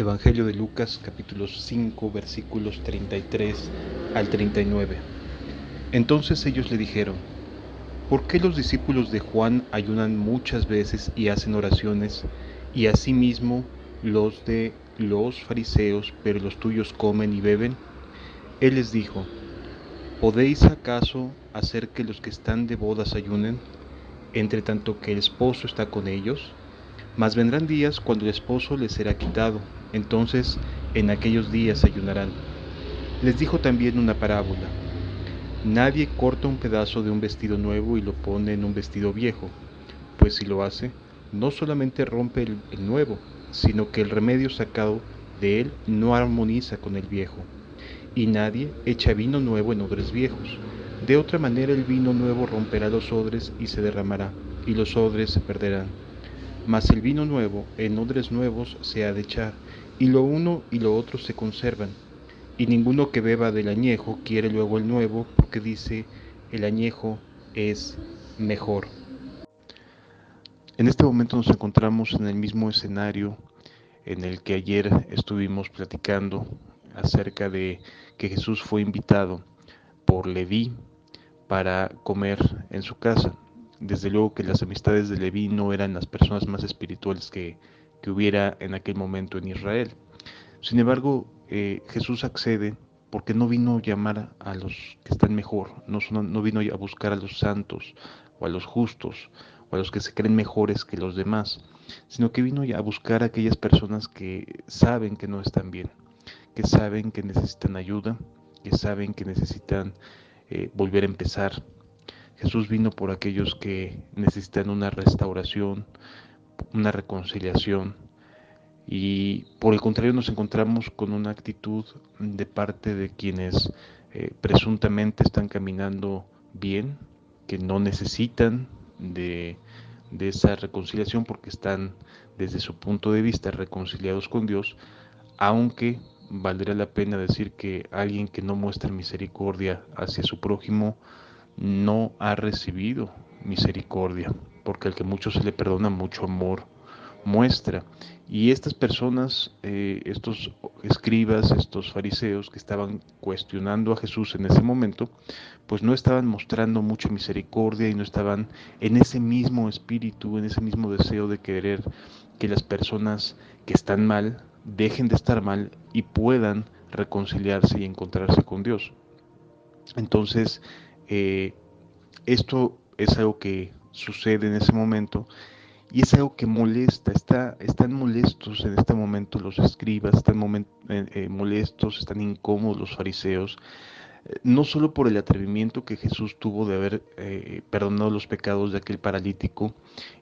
Evangelio de Lucas, capítulo 5, versículos 33 al 39. Entonces ellos le dijeron: ¿por qué los discípulos de Juan ayunan muchas veces y hacen oraciones, y asimismo los de los fariseos, pero los tuyos comen y beben? Él les dijo: ¿podéis acaso hacer que los que están de bodas ayunen, entre tanto que el esposo está con ellos? Mas vendrán días cuando el esposo les será quitado, entonces en aquellos días ayunarán. Les dijo también una parábola: nadie corta un pedazo de un vestido nuevo y lo pone en un vestido viejo, pues si lo hace, no solamente rompe el nuevo, sino que el remedio sacado de él no armoniza con el viejo. Y nadie echa vino nuevo en odres viejos. De otra manera el vino nuevo romperá los odres y se derramará, y los odres se perderán. Mas el vino nuevo en odres nuevos se ha de echar, y lo uno y lo otro se conservan. Y ninguno que beba del añejo quiere luego el nuevo, porque dice: el añejo es mejor. En este momento nos encontramos en el mismo escenario en el que ayer estuvimos platicando acerca de que Jesús fue invitado por Leví para comer en su casa. Desde luego que las amistades de Leví no eran las personas más espirituales que hubiera en aquel momento en Israel. Sin embargo, Jesús accede porque no vino a llamar a los que están mejor, no vino a buscar a los santos o a los justos o a los que se creen mejores que los demás, sino que vino a buscar a aquellas personas que saben que no están bien, que saben que necesitan ayuda, que saben que necesitan volver a empezar. Jesús vino por aquellos que necesitan una restauración, una reconciliación, y por el contrario nos encontramos con una actitud de parte de quienes presuntamente están caminando bien, que no necesitan de esa reconciliación porque están desde su punto de vista reconciliados con Dios, aunque valdría la pena decir que alguien que no muestra misericordia hacia su prójimo no ha recibido misericordia, porque al que mucho se le perdona, mucho amor muestra. Y estas personas, estos escribas, estos fariseos que estaban cuestionando a Jesús en ese momento, pues no estaban mostrando mucha misericordia y no estaban en ese mismo espíritu, en ese mismo deseo de querer que las personas que están mal dejen de estar mal y puedan reconciliarse y encontrarse con Dios. Entonces, eh, esto es algo que sucede en ese momento y es algo que molesta. Están molestos en este momento los escribas, están molestos, están incómodos los fariseos, no solo por el atrevimiento que Jesús tuvo de haber perdonado los pecados de aquel paralítico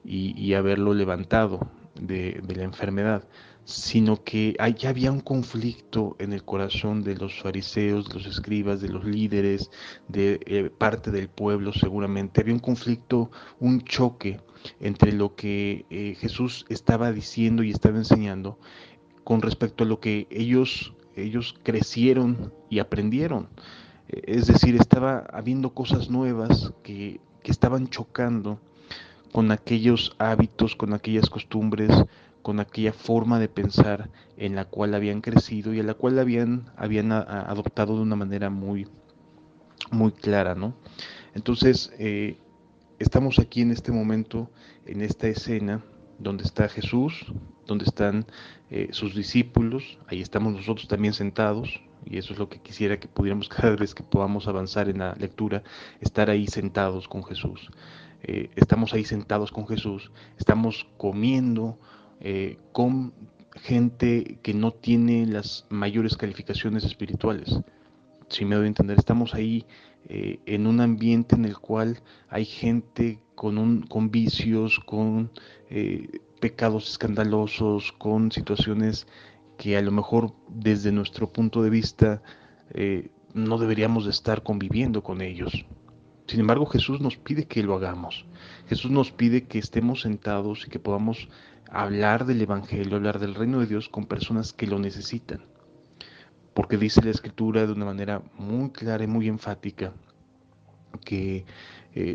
y haberlo levantado de la enfermedad, sino que ya había un conflicto en el corazón de los fariseos, de los escribas, de los líderes, de parte del pueblo seguramente. Había un conflicto, un choque entre lo que Jesús estaba diciendo y estaba enseñando con respecto a lo que ellos crecieron y aprendieron. Es decir, estaba habiendo cosas nuevas que estaban chocando con aquellos hábitos, con aquellas costumbres, con aquella forma de pensar en la cual habían crecido y a la cual habían adoptado de una manera muy, muy clara, ¿no? Entonces, estamos aquí en este momento, en esta escena, donde está Jesús, donde están sus discípulos, ahí estamos nosotros también sentados, y eso es lo que quisiera que pudiéramos cada vez que podamos avanzar en la lectura, estar ahí sentados con Jesús. Estamos ahí sentados con Jesús, estamos comiendo con gente que no tiene las mayores calificaciones espirituales. Si me doy a entender, estamos ahí en un ambiente en el cual hay gente con vicios, con pecados escandalosos, con situaciones que a lo mejor desde nuestro punto de vista no deberíamos de estar conviviendo con ellos. Sin embargo, Jesús nos pide que lo hagamos. Jesús nos pide que estemos sentados y que podamos hablar del Evangelio, hablar del reino de Dios con personas que lo necesitan. Porque dice la Escritura de una manera muy clara y muy enfática que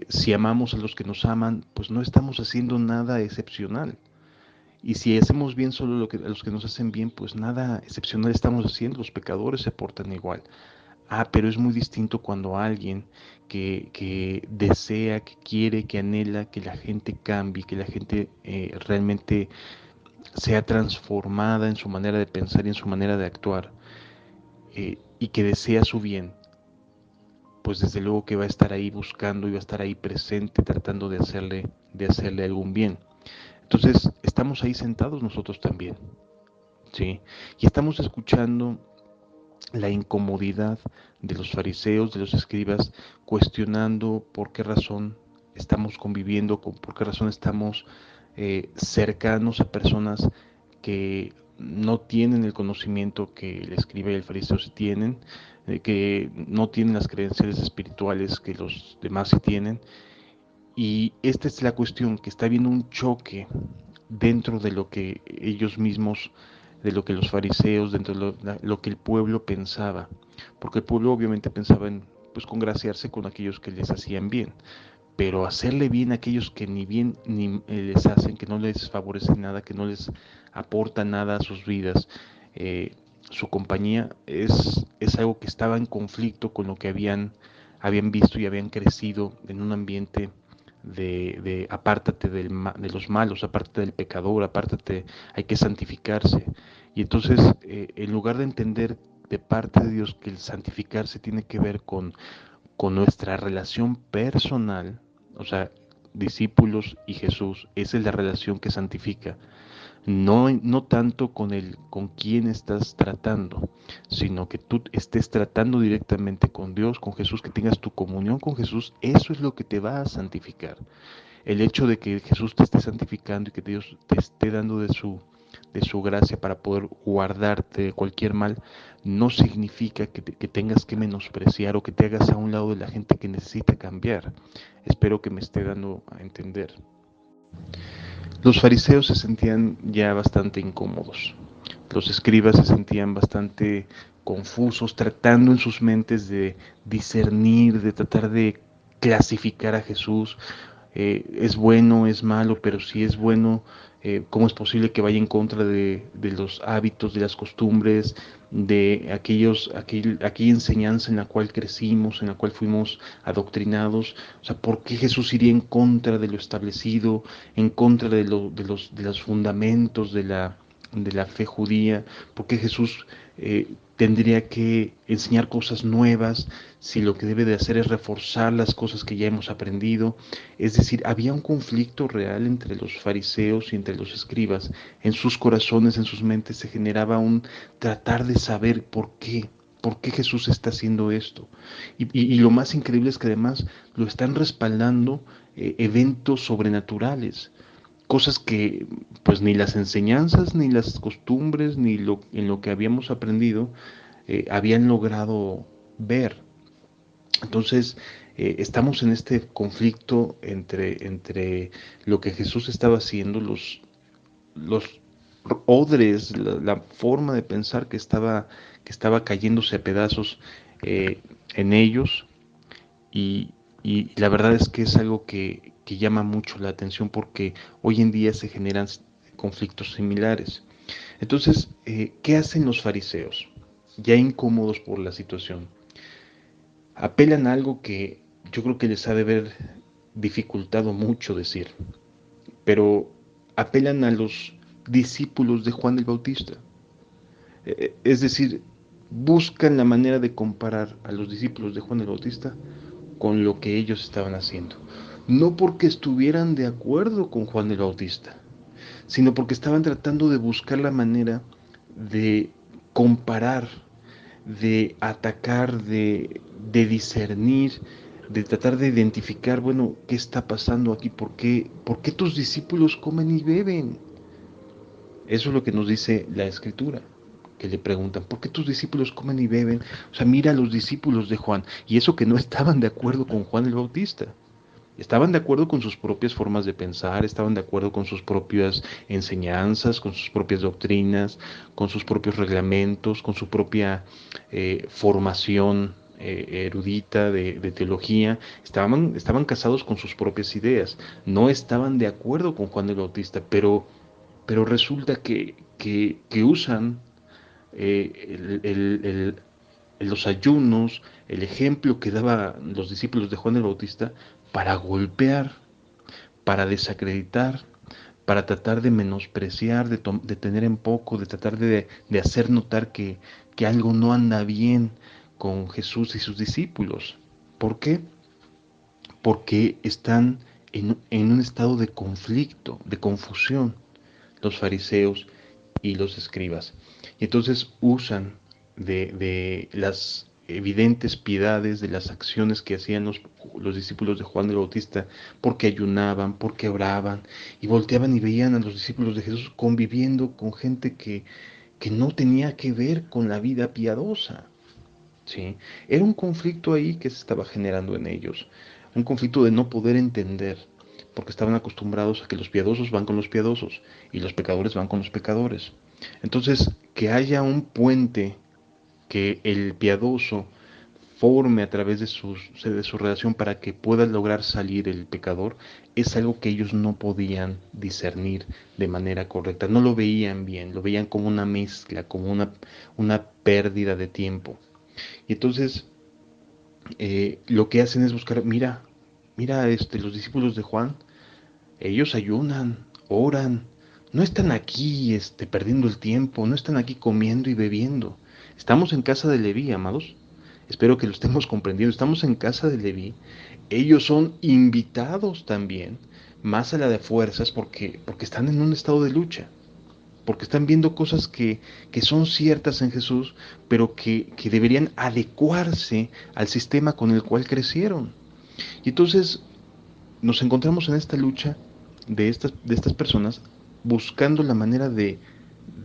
si amamos a los que nos aman, pues no estamos haciendo nada excepcional. Y si hacemos bien solo a los que nos hacen bien, pues nada excepcional estamos haciendo, los pecadores se portan igual. Ah, pero es muy distinto cuando alguien que desea, que quiere, que anhela que la gente cambie, que la gente realmente sea transformada en su manera de pensar y en su manera de actuar, y que desea su bien, pues desde luego que va a estar ahí buscando y va a estar ahí presente tratando de hacerle algún bien. Entonces, estamos ahí sentados nosotros también, ¿sí? Y estamos escuchando la incomodidad de los fariseos, de los escribas, cuestionando por qué razón estamos conviviendo, por qué razón estamos cercanos a personas que no tienen el conocimiento que el escriba y el fariseo sí tienen, que no tienen las credenciales espirituales que los demás sí tienen. Y esta es la cuestión, que está habiendo un choque dentro de lo que ellos mismos, de lo que los fariseos, dentro de lo que el pueblo pensaba. Porque el pueblo obviamente pensaba en, pues, congraciarse con aquellos que les hacían bien. Pero hacerle bien a aquellos que ni bien ni les hacen, que no les favorece nada, que no les aporta nada a sus vidas, su compañía, es algo que estaba en conflicto con lo que habían visto y habían crecido en un ambiente de apártate de los malos, apártate del pecador, apártate, hay que santificarse. Y entonces, en lugar de entender de parte de Dios que el santificarse tiene que ver con nuestra relación personal, o sea, discípulos y Jesús, esa es la relación que santifica. No tanto con quién estás tratando, sino que tú estés tratando directamente con Dios, con Jesús, que tengas tu comunión con Jesús, eso es lo que te va a santificar. El hecho de que Jesús te esté santificando y que Dios te esté dando de su gracia para poder guardarte de cualquier mal, no significa que tengas que menospreciar o que te hagas a un lado de la gente que necesita cambiar. Espero que me esté dando a entender. Los fariseos se sentían ya bastante incómodos. Los escribas se sentían bastante confusos, tratando en sus mentes de discernir, de tratar de clasificar a Jesús. Es bueno, es malo, pero si es bueno, ¿cómo es posible que vaya en contra de los hábitos, de las costumbres, de aquella enseñanza en la cual crecimos, en la cual fuimos adoctrinados? O sea, ¿por qué Jesús iría en contra de lo establecido, en contra de los fundamentos de la fe judía? ¿Por qué Jesús tendría que enseñar cosas nuevas si lo que debe de hacer es reforzar las cosas que ya hemos aprendido? Es decir, había un conflicto real entre los fariseos y entre los escribas. En sus corazones, en sus mentes se generaba un tratar de saber por qué Jesús está haciendo esto. Y lo más increíble es que además lo están respaldando eventos sobrenaturales, cosas que pues ni las enseñanzas, ni las costumbres, en lo que habíamos aprendido habían logrado ver. Entonces, estamos en este conflicto entre lo que Jesús estaba haciendo, los odres, la forma de pensar que estaba cayéndose a pedazos en ellos, y, y la verdad es que es algo que llama mucho la atención porque hoy en día se generan conflictos similares. Entonces, ¿qué hacen los fariseos? Ya incómodos por la situación, apelan a algo que yo creo que les ha de haber dificultado mucho decir, pero apelan a los discípulos de Juan el Bautista. Es decir, buscan la manera de comparar a los discípulos de Juan el Bautista con lo que ellos estaban haciendo. No porque estuvieran de acuerdo con Juan el Bautista, sino porque estaban tratando de buscar la manera de comparar, de atacar, de discernir, de tratar de identificar, bueno, ¿qué está pasando aquí? Por qué tus discípulos comen y beben? Eso es lo que nos dice la Escritura, que le preguntan, ¿por qué tus discípulos comen y beben? O sea, mira a los discípulos de Juan, y eso que no estaban de acuerdo con Juan el Bautista. Estaban de acuerdo con sus propias formas de pensar, estaban de acuerdo con sus propias enseñanzas, con sus propias doctrinas, con sus propios reglamentos, con su propia formación erudita de teología. Estaban casados con sus propias ideas. No estaban de acuerdo con Juan el Bautista, pero pero resulta que usan los ayunos, el ejemplo que daban los discípulos de Juan el Bautista para golpear, para desacreditar, para tratar de menospreciar, de tener en poco, de tratar de hacer notar que algo no anda bien con Jesús y sus discípulos. ¿Por qué? Porque están en un estado de conflicto, de confusión, los fariseos y los escribas. Y entonces usan de las evidentes piedades, de las acciones que hacían los discípulos de Juan el Bautista, porque ayunaban, porque oraban, y volteaban y veían a los discípulos de Jesús conviviendo con gente que no tenía que ver con la vida piadosa. ¿Sí? Era un conflicto ahí que se estaba generando en ellos, un conflicto de no poder entender, porque estaban acostumbrados a que los piadosos van con los piadosos y los pecadores van con los pecadores. Entonces, que haya un puente que el piadoso forme a través de su relación para que pueda lograr salir el pecador, es algo que ellos no podían discernir de manera correcta, no lo veían bien, lo veían como una mezcla, como una pérdida de tiempo. Y entonces lo que hacen es buscar, mira, los discípulos de Juan, ellos ayunan, oran, no están aquí perdiendo el tiempo, no están aquí comiendo y bebiendo. Estamos en casa de Leví, amados. Espero que lo estemos comprendiendo. Estamos en casa de Leví. Ellos son invitados también, más a la de fuerzas, porque están en un estado de lucha, porque están viendo cosas que son ciertas en Jesús, pero que deberían adecuarse al sistema con el cual crecieron. Y entonces nos encontramos en esta lucha de estas personas buscando la manera de,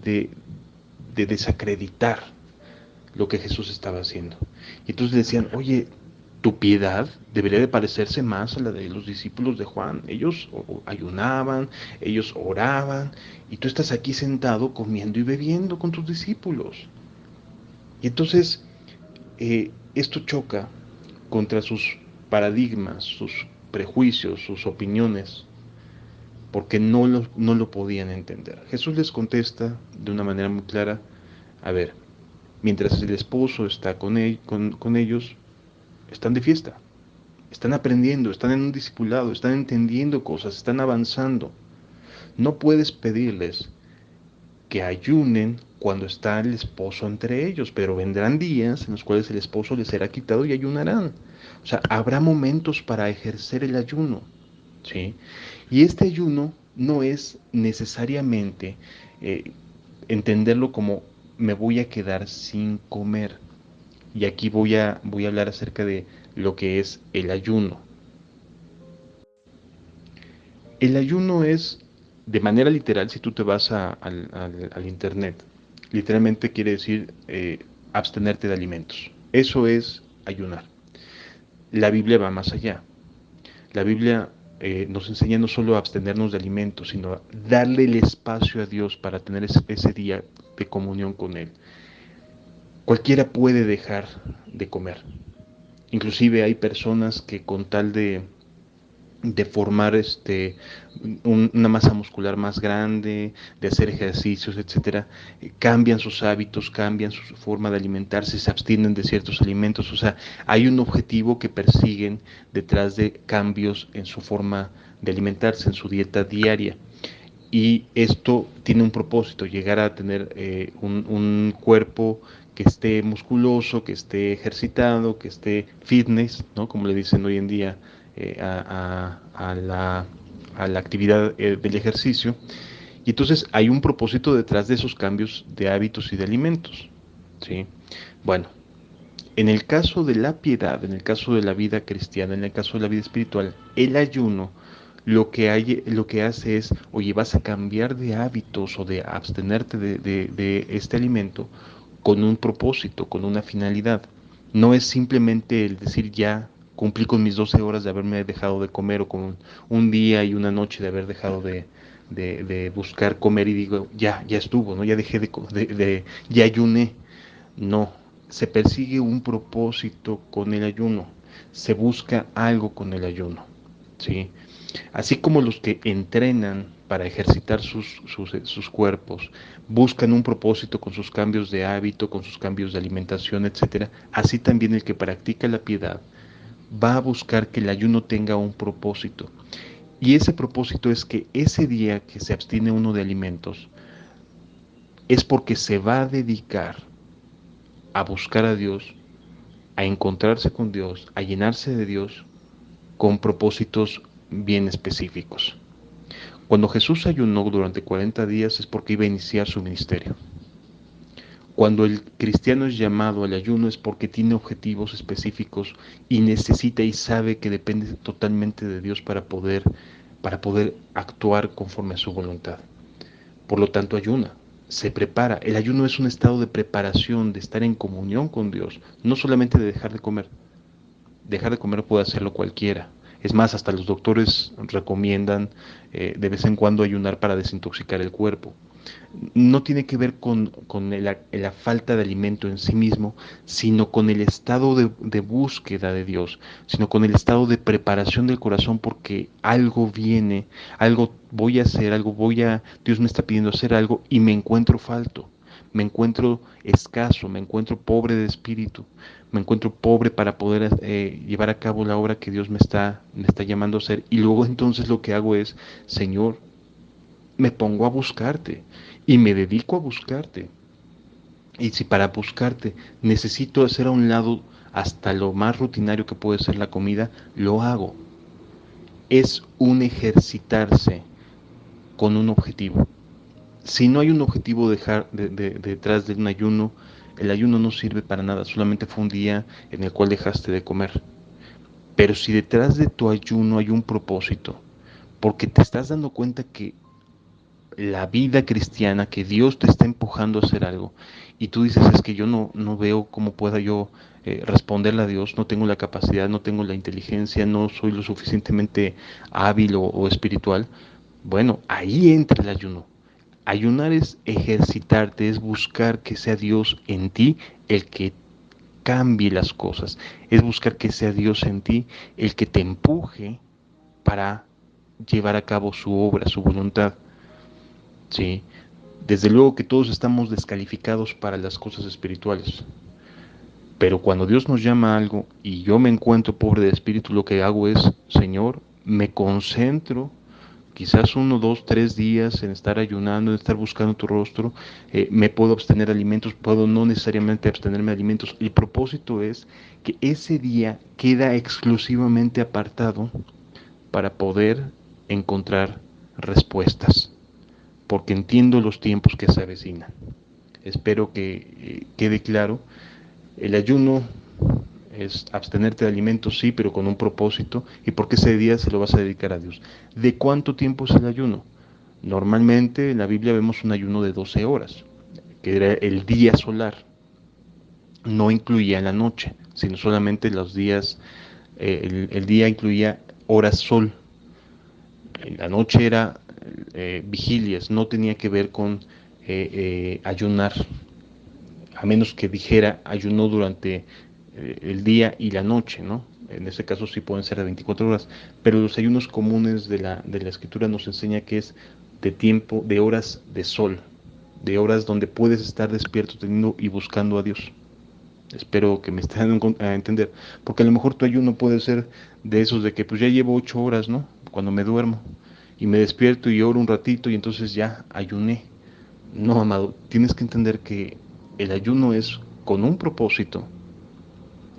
de desacreditar lo que Jesús estaba haciendo. Y entonces decían, oye, tu piedad debería de parecerse más a la de los discípulos de Juan. Ellos ayunaban, ellos oraban, y tú estás aquí sentado comiendo y bebiendo con tus discípulos. Y entonces esto choca contra sus paradigmas, sus prejuicios, sus opiniones, porque no lo podían entender. Jesús les contesta de una manera muy clara, a ver, mientras el esposo está con ellos, están de fiesta, están aprendiendo, están en un discipulado, están entendiendo cosas, están avanzando. No puedes pedirles que ayunen cuando está el esposo entre ellos, pero vendrán días en los cuales el esposo les será quitado y ayunarán. O sea, habrá momentos para ejercer el ayuno, ¿sí? Y este ayuno no es necesariamente eh, entenderlo como me voy a quedar sin comer. Y aquí voy a hablar acerca de lo que es el ayuno. El ayuno es, de manera literal, si tú te vas al internet, literalmente quiere decir abstenerte de alimentos. Eso es ayunar. La Biblia va más allá. La Biblia nos enseña no solo a abstenernos de alimentos, sino a darle el espacio a Dios para tener ese día de comunión con Él. Cualquiera puede dejar de comer. Inclusive hay personas que con tal de formar una masa muscular más grande, de hacer ejercicios, etcétera, cambian sus hábitos, cambian su forma de alimentarse, se abstienen de ciertos alimentos, o sea, hay un objetivo que persiguen detrás de cambios en su forma de alimentarse, en su dieta diaria. Y esto tiene un propósito, llegar a tener un cuerpo que esté musculoso, que esté ejercitado, que esté fitness, ¿no? Como le dicen hoy en día a la actividad del ejercicio. Y entonces hay un propósito detrás de esos cambios de hábitos y de alimentos, ¿sí? Bueno, en el caso de la piedad, en el caso de la vida cristiana, en el caso de la vida espiritual, el ayuno lo que hace es, oye, vas a cambiar de hábitos o de abstenerte de este alimento con un propósito, con una finalidad. No es simplemente el decir ya cumplí con mis 12 horas de haberme dejado de comer o con un día y una noche de haber dejado de buscar comer y digo, ya estuvo, ¿no? Ya dejé ya ayuné. No, se persigue un propósito con el ayuno, se busca algo con el ayuno, ¿sí? Así como los que entrenan para ejercitar sus cuerpos, buscan un propósito con sus cambios de hábito, con sus cambios de alimentación, etcétera, así también el que practica la piedad va a buscar que el ayuno tenga un propósito. Y ese propósito es que ese día que se abstiene uno de alimentos es porque se va a dedicar a buscar a Dios, a encontrarse con Dios, a llenarse de Dios con propósitos bien específicos. Cuando Jesús ayunó durante 40 días es porque iba a iniciar su ministerio. Cuando el cristiano es llamado al ayuno es porque tiene objetivos específicos y necesita y sabe que depende totalmente de Dios para poder actuar conforme a su voluntad. Por lo tanto, ayuna, se prepara. El ayuno es un estado de preparación, de estar en comunión con Dios, no solamente de dejar de comer. Dejar de comer puede hacerlo cualquiera. Es más, hasta los doctores recomiendan de vez en cuando ayunar para desintoxicar el cuerpo. No tiene que ver con la falta de alimento en sí mismo, sino con el estado de búsqueda de Dios, sino con el estado de preparación del corazón porque algo viene, algo voy a hacer, Dios me está pidiendo hacer algo y me encuentro falto, me encuentro escaso, me encuentro pobre de espíritu, me encuentro pobre para poder llevar a cabo la obra que Dios me está llamando a hacer. Y luego entonces lo que hago es, Señor, me pongo a buscarte y me dedico a buscarte. Y si para buscarte necesito hacer a un lado hasta lo más rutinario que puede ser la comida, lo hago. Es un ejercitarse con un objetivo. Si no hay un objetivo detrás de un ayuno, el ayuno no sirve para nada, solamente fue un día en el cual dejaste de comer. Pero si detrás de tu ayuno hay un propósito, porque te estás dando cuenta que la vida cristiana, que Dios te está empujando a hacer algo, y tú dices, es que yo no veo cómo pueda yo responderle a Dios, no tengo la capacidad, no tengo la inteligencia, no soy lo suficientemente hábil o espiritual, bueno, ahí entra el ayuno. Ayunar es ejercitarte, es buscar que sea Dios en ti el que cambie las cosas, es buscar que sea Dios en ti el que te empuje para llevar a cabo su obra, su voluntad. Sí, desde luego que todos estamos descalificados para las cosas espirituales, pero cuando Dios nos llama a algo y yo me encuentro pobre de espíritu, lo que hago es, Señor, me concentro, quizás 1, 2, 3 días en estar ayunando, en estar buscando tu rostro, me puedo abstener de alimentos, puedo no necesariamente abstenerme de alimentos. El propósito es que ese día queda exclusivamente apartado para poder encontrar respuestas porque entiendo los tiempos que se avecinan. Espero que quede claro. El ayuno es abstenerte de alimentos, sí, pero con un propósito, y porque ese día se lo vas a dedicar a Dios. ¿De cuánto tiempo es el ayuno? Normalmente en la Biblia vemos un ayuno de 12 horas, que era el día solar. No incluía la noche, sino solamente los días, el día incluía horas sol. La noche era vigilias, no tenía que ver con ayunar, a menos que dijera ayuno durante el día y la noche, ¿no? En ese caso sí pueden ser de 24 horas, pero los ayunos comunes de la escritura nos enseña que es de tiempo, de horas de sol, de horas donde puedes estar despierto teniendo y buscando a Dios. Espero que me estén a entender, porque a lo mejor tu ayuno puede ser de esos de que pues ya llevo 8 horas, ¿no? Cuando me duermo y me despierto y oro un ratito y entonces ya ayuné. No, amado, tienes que entender que el ayuno es con un propósito,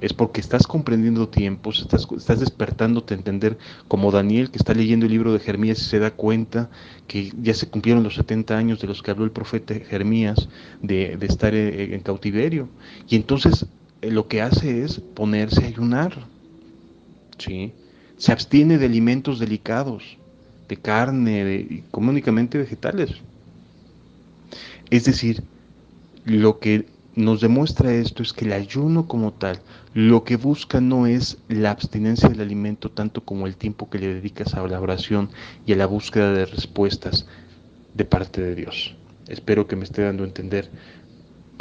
es porque estás comprendiendo tiempos, estás despertándote a entender, como Daniel que está leyendo el libro de Jeremías y se da cuenta que ya se cumplieron los 70 años de los que habló el profeta Jeremías de estar en cautiverio. Y entonces lo que hace es ponerse a ayunar, ¿sí? Se abstiene de alimentos delicados, de carne, únicamente vegetales. Es decir, lo que nos demuestra esto es que el ayuno como tal, lo que busca no es la abstinencia del alimento tanto como el tiempo que le dedicas a la oración y a la búsqueda de respuestas de parte de Dios. Espero que me esté dando a entender.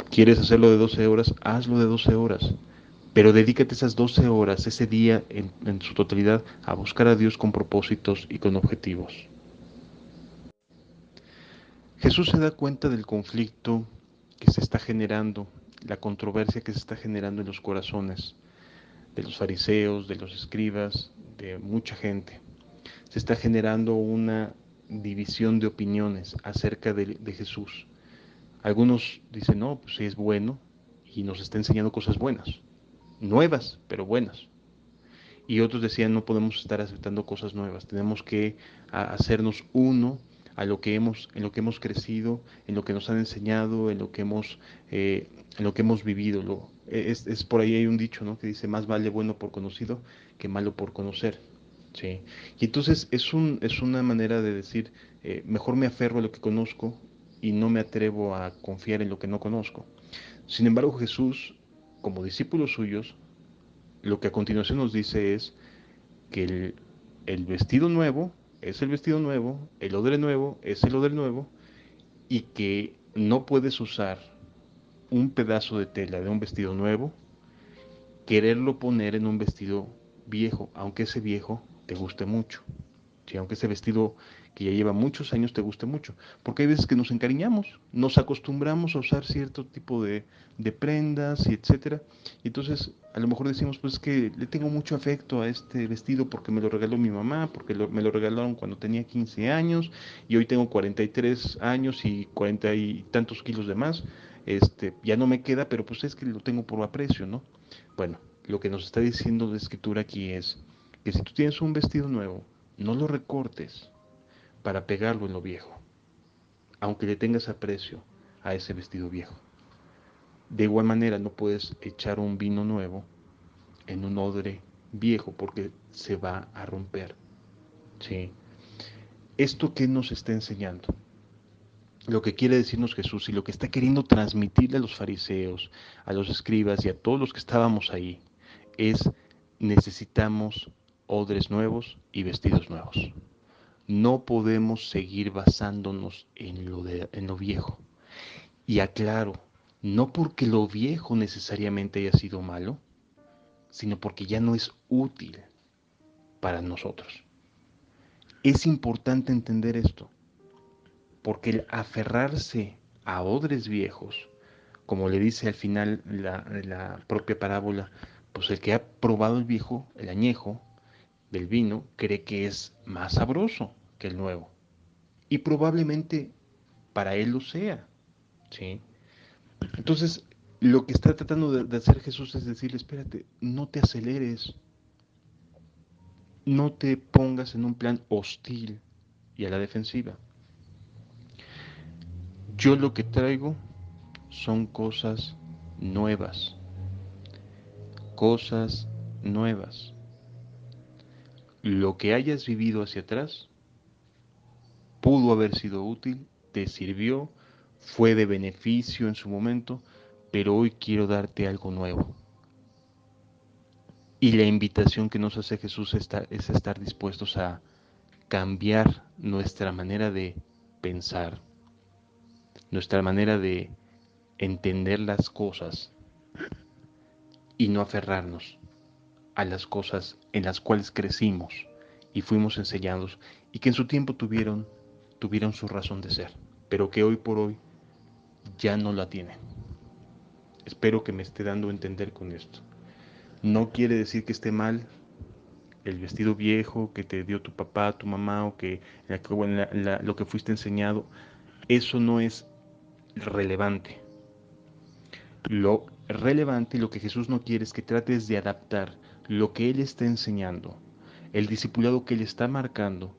¿Quieres hacerlo de 12 horas? Hazlo de 12 horas. pero dedícate esas 12 horas, ese día en su totalidad, a buscar a Dios con propósitos y con objetivos. Jesús se da cuenta del conflicto que se está generando, la controversia que se está generando en los corazones de los fariseos, de los escribas, de mucha gente. Se está generando una división de opiniones acerca de Jesús. Algunos dicen, no, pues sí es bueno y nos está enseñando cosas buenas, nuevas, pero buenas. Y otros decían, no podemos estar aceptando cosas nuevas, tenemos que hacernos uno a lo que en lo que hemos crecido, en lo que nos han enseñado, en lo que hemos vivido. Es por ahí hay un dicho, ¿no? Que dice, más vale bueno por conocido que malo por conocer. Sí. Y entonces es una manera de decir, mejor me aferro a lo que conozco y no me atrevo a confiar en lo que no conozco. Sin embargo, Jesús, como discípulos suyos, lo que a continuación nos dice es que el vestido nuevo es el vestido nuevo, el odre nuevo es el odre nuevo, y que no puedes usar un pedazo de tela de un vestido nuevo, quererlo poner en un vestido viejo, aunque ese viejo te guste mucho. Sí, aunque ese vestido que ya lleva muchos años te guste mucho, porque hay veces que nos encariñamos, nos acostumbramos a usar cierto tipo de prendas y etcétera, y entonces a lo mejor decimos, pues es que le tengo mucho afecto a este vestido porque me lo regaló mi mamá, porque me lo regalaron cuando tenía 15 años, y hoy tengo 43 años y 40 y tantos kilos de más, ya no me queda, pero pues es que lo tengo por aprecio, ¿no? Bueno, lo que nos está diciendo la escritura aquí es que si tú tienes un vestido nuevo, no lo recortes para pegarlo en lo viejo, aunque le tengas aprecio a ese vestido viejo. De igual manera, no puedes echar un vino nuevo en un odre viejo porque se va a romper. ¿Sí? ¿Esto qué nos está enseñando? Lo que quiere decirnos Jesús y lo que está queriendo transmitirle a los fariseos, a los escribas y a todos los que estábamos ahí es necesitamos odres nuevos y vestidos nuevos. No podemos seguir basándonos en lo viejo. Y aclaro, no porque lo viejo necesariamente haya sido malo, sino porque ya no es útil para nosotros. Es importante entender esto, porque el aferrarse a odres viejos, como le dice al final la propia parábola, pues el que ha probado el viejo, el añejo del vino, cree que es más sabroso que el nuevo. Y probablemente para él lo sea, ¿sí? Entonces, lo que está tratando de hacer Jesús es decirle, espérate, no te aceleres, no te pongas en un plan hostil y a la defensiva. Yo lo que traigo son cosas nuevas. Lo que hayas vivido hacia atrás pudo haber sido útil, te sirvió, fue de beneficio en su momento, pero hoy quiero darte algo nuevo. Y la invitación que nos hace Jesús es estar dispuestos a cambiar nuestra manera de pensar, nuestra manera de entender las cosas y no aferrarnos a las cosas en las cuales crecimos y fuimos enseñados y que en su tiempo tuvieron su razón de ser, pero que hoy por hoy ya no la tienen. Espero que me esté dando a entender con esto. No quiere decir que esté mal el vestido viejo que te dio tu papá, tu mamá o que lo que fuiste enseñado. Eso no es relevante. Lo relevante y lo que Jesús no quiere es que trates de adaptar lo que Él está enseñando, el discipulado que Él está marcando,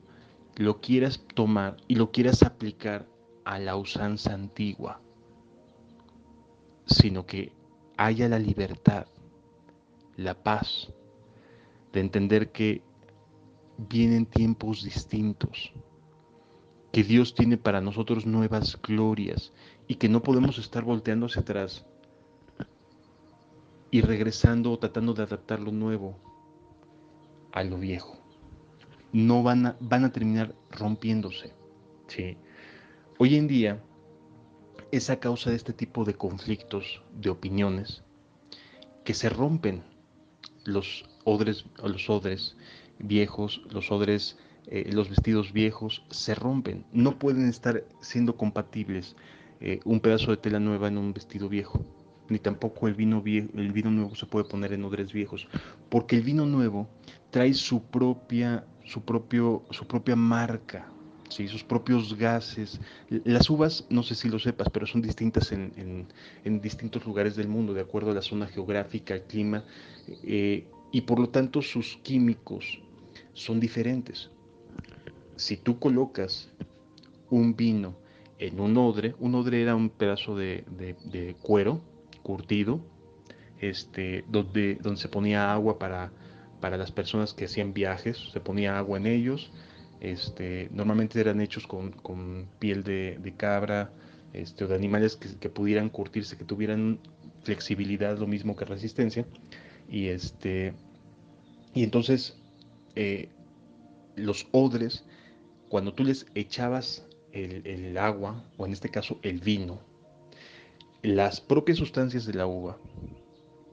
lo quieras tomar y lo quieras aplicar a la usanza antigua, sino que haya la libertad, la paz, de entender que vienen tiempos distintos, que Dios tiene para nosotros nuevas glorias y que no podemos estar volteando hacia atrás y regresando o tratando de adaptar lo nuevo a lo viejo. No van a terminar rompiéndose. ¿Sí? Hoy en día es a causa de este tipo de conflictos, de opiniones, que se rompen los odres viejos, los vestidos viejos se rompen. No pueden estar siendo compatibles un pedazo de tela nueva en un vestido viejo, ni tampoco el vino nuevo se puede poner en odres viejos, porque el vino nuevo trae su propia marca, ¿sí? Sus propios gases. Las uvas, no sé si lo sepas, pero son distintas en distintos lugares del mundo, de acuerdo a la zona geográfica, el clima, y por lo tanto sus químicos son diferentes. Si tú colocas un vino en un odre era un pedazo de cuero curtido, donde se ponía agua para las personas que hacían viajes, se ponía agua en ellos. Normalmente eran hechos con piel de cabra, o de animales que pudieran curtirse, que tuvieran flexibilidad, lo mismo que resistencia. Y, y entonces eh, los odres, cuando tú les echabas el agua, o en este caso el vino, las propias sustancias de la uva,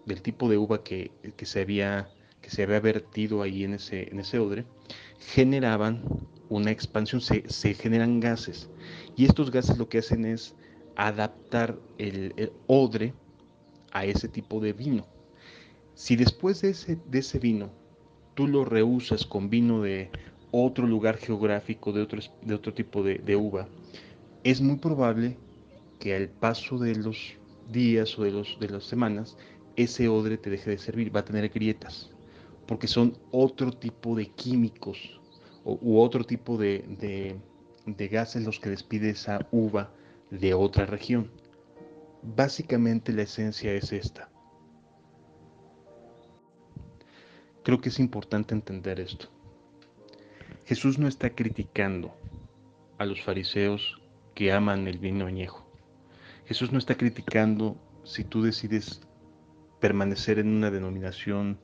del tipo de uva que se había vertido ahí en ese odre, generaban una expansión, se generan gases. Y estos gases lo que hacen es adaptar el odre a ese tipo de vino. Si después de ese vino tú lo rehusas con vino de otro lugar geográfico, de otro tipo de uva, es muy probable que al paso de los días o de las semanas, ese odre te deje de servir, va a tener grietas, porque son otro tipo de químicos u otro tipo de gases los que despide esa uva de otra región. Básicamente la esencia es esta. Creo que es importante entender esto. Jesús no está criticando a los fariseos que aman el vino añejo. Jesús no está criticando si tú decides permanecer en una denominación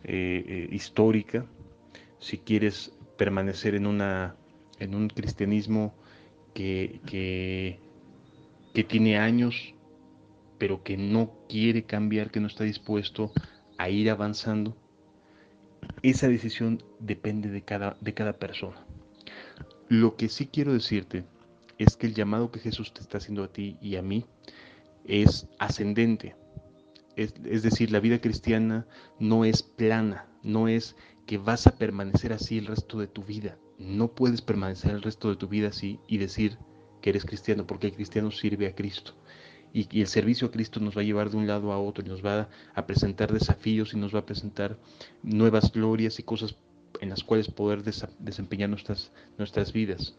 histórica, si quieres permanecer en un cristianismo que, que, que tiene años, pero que no quiere cambiar, que no está dispuesto a ir avanzando. Esa decisión depende de cada persona. Lo que sí quiero decirte es que el llamado que Jesús te está haciendo a ti y a mí es ascendente. Es decir, la vida cristiana no es plana, no es que vas a permanecer así el resto de tu vida. No puedes permanecer el resto de tu vida así y decir que eres cristiano, porque el cristiano sirve a Cristo. Y el servicio a Cristo nos va a llevar de un lado a otro y nos va a presentar desafíos y nos va a presentar nuevas glorias y cosas en las cuales poder desempeñar nuestras vidas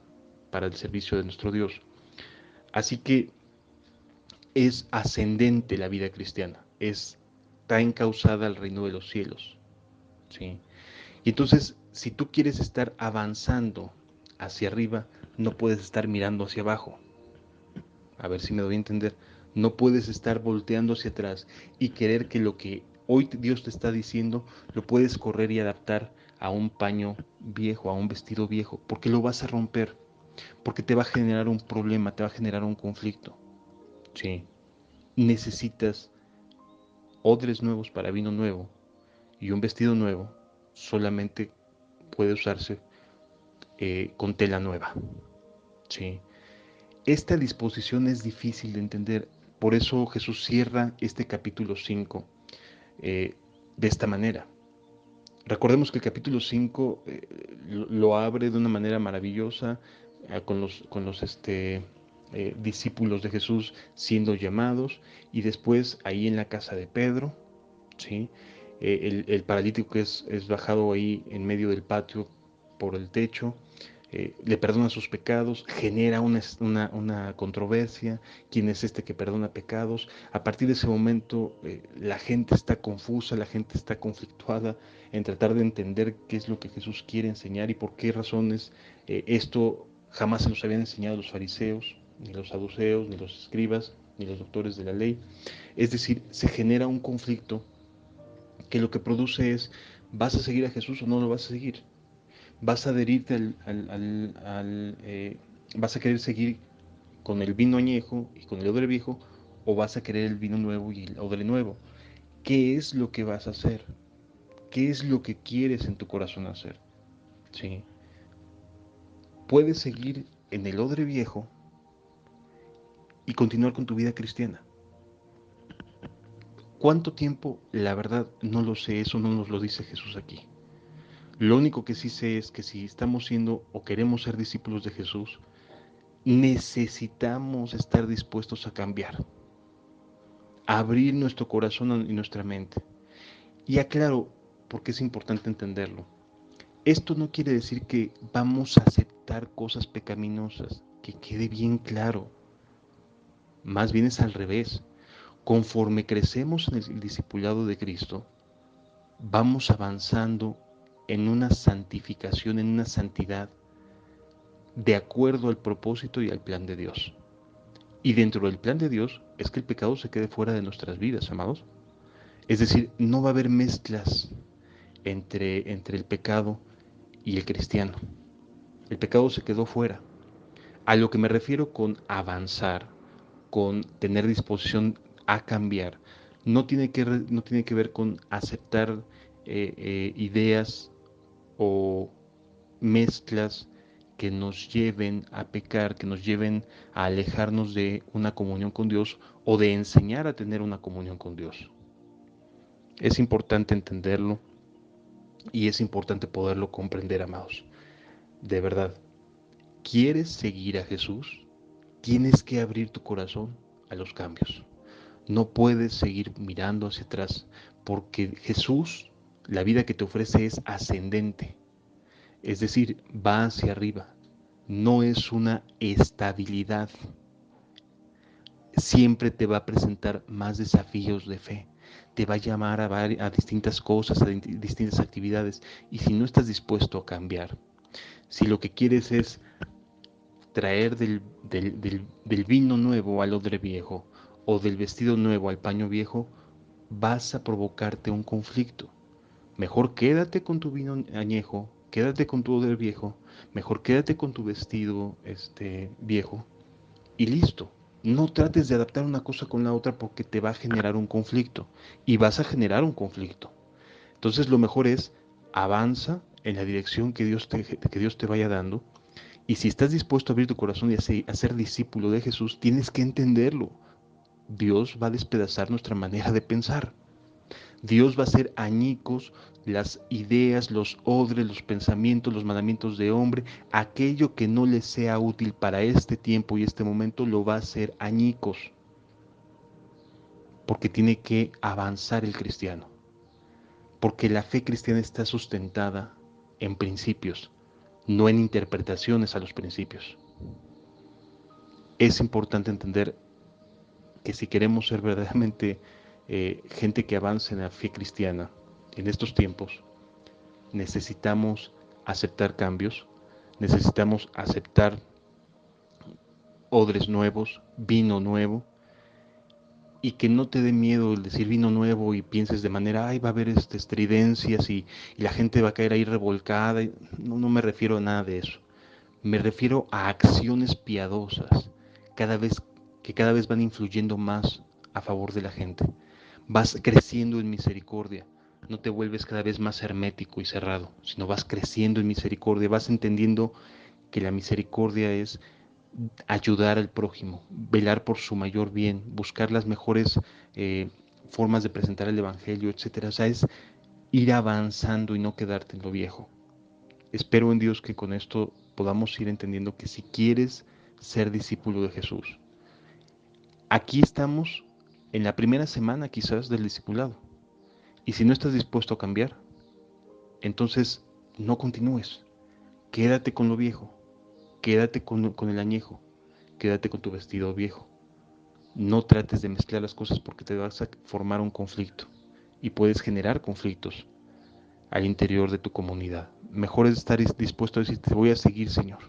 para el servicio de nuestro Dios. Así que es ascendente la vida cristiana, está encauzada al reino de los cielos, ¿sí? Y entonces, si tú quieres estar avanzando hacia arriba, no puedes estar mirando hacia abajo. A ver si me doy a entender. No puedes estar volteando hacia atrás y querer que lo que hoy Dios te está diciendo lo puedes correr y adaptar a un paño viejo, a un vestido viejo, porque lo vas a romper, porque te va a generar un problema, te va a generar un conflicto. Sí, necesitas odres nuevos para vino nuevo y un vestido nuevo solamente puede usarse con tela nueva. ¿Sí? Esta disposición es difícil de entender, por eso Jesús cierra este capítulo 5 eh, de esta manera. Recordemos que el capítulo 5 lo abre de una manera maravillosa con los discípulos de Jesús siendo llamados y después ahí en la casa de Pedro, ¿sí? El paralítico que es bajado ahí en medio del patio por el techo, le perdona sus pecados, genera una controversia, quién es este que perdona pecados. A partir de ese momento la gente está confusa, la gente está conflictuada en tratar de entender qué es lo que Jesús quiere enseñar y por qué razones esto jamás se los habían enseñado los fariseos, ni los saduceos, ni los escribas, ni los doctores de la ley. Es decir, se genera un conflicto que lo que produce es, ¿vas a seguir a Jesús o no lo vas a seguir? ¿Vas a adherirte vas a querer seguir con el vino añejo y con el odre viejo o vas a querer el vino nuevo y el odre nuevo? ¿Qué es lo que vas a hacer? ¿Qué es lo que quieres en tu corazón hacer? ¿Sí? Puedes seguir en el odre viejo y continuar con tu vida cristiana. ¿Cuánto tiempo? La verdad no lo sé, eso no nos lo dice Jesús aquí. Lo único que sí sé es que si estamos siendo o queremos ser discípulos de Jesús, necesitamos estar dispuestos a cambiar, a abrir nuestro corazón y nuestra mente. Y aclaro, porque es importante entenderlo. Esto no quiere decir que vamos a aceptar cosas pecaminosas, que quede bien claro. Más bien es al revés. Conforme crecemos en el discipulado de Cristo, vamos avanzando en una santificación, en una santidad, de acuerdo al propósito y al plan de Dios. Y dentro del plan de Dios es que el pecado se quede fuera de nuestras vidas, amados. Es decir, no va a haber mezclas entre el pecado y el cristiano. El pecado se quedó fuera. A lo que me refiero con avanzar, con tener disposición a cambiar, no tiene que ver con aceptar ideas o mezclas que nos lleven a pecar, que nos lleven a alejarnos de una comunión con Dios o de enseñar a tener una comunión con Dios. Es importante entenderlo y es importante poderlo comprender, amados. De verdad, ¿quieres seguir a Jesús? Tienes que abrir tu corazón a los cambios. No puedes seguir mirando hacia atrás porque Jesús, la vida que te ofrece es ascendente. Es decir, va hacia arriba, no es una estabilidad. Siempre te va a presentar más desafíos de fe, te va a llamar a distintas cosas, a distintas actividades, y si no estás dispuesto a cambiar, si lo que quieres es traer del vino nuevo al odre viejo, o del vestido nuevo al paño viejo, vas a provocarte un conflicto. Mejor quédate con tu vino añejo, quédate con tu odre viejo, mejor quédate con tu vestido viejo y listo. No trates de adaptar una cosa con la otra porque te va a generar un conflicto y vas a generar un conflicto. Entonces lo mejor es avanza en la dirección que Dios te vaya dando, y si estás dispuesto a abrir tu corazón y a ser discípulo de Jesús, tienes que entenderlo. Dios va a despedazar nuestra manera de pensar. Dios va a hacer añicos las ideas, los odres, los pensamientos, los mandamientos de hombre. Aquello que no le sea útil para este tiempo y este momento lo va a hacer añicos, porque tiene que avanzar el cristiano, porque la fe cristiana está sustentada en principios, no en interpretaciones a los principios. Es importante entender que si queremos ser verdaderamente gente que avance en la fe cristiana en estos tiempos, necesitamos aceptar cambios, necesitamos aceptar odres nuevos, vino nuevo, y que no te dé miedo el decir vino nuevo y pienses de manera, ay, va a haber estridencias y la gente va a caer ahí revolcada. No, no me refiero a nada de eso. Me refiero a acciones piadosas, cada vez van influyendo más a favor de la gente. Vas creciendo en misericordia. No te vuelves cada vez más hermético y cerrado, sino vas creciendo en misericordia, vas entendiendo que la misericordia es ayudar al prójimo, velar por su mayor bien, buscar las mejores eh, formas de presentar el Evangelio, etcétera. O sea, es ir avanzando y no quedarte en lo viejo. Espero en Dios que con esto podamos ir entendiendo que si quieres ser discípulo de Jesús, aquí estamos en la primera semana quizás del discipulado. Y si no estás dispuesto a cambiar, entonces no continúes. Quédate con lo viejo, quédate con el añejo, quédate con tu vestido viejo. No trates de mezclar las cosas porque te vas a formar un conflicto y puedes generar conflictos al interior de tu comunidad. Mejor es estar dispuesto a decir, te voy a seguir, Señor.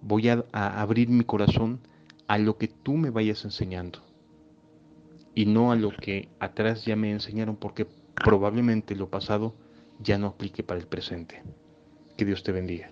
Voy a abrir mi corazón a lo que tú me vayas enseñando y no a lo que atrás ya me enseñaron, porque probablemente lo pasado ya no aplique para el presente. Que Dios te bendiga.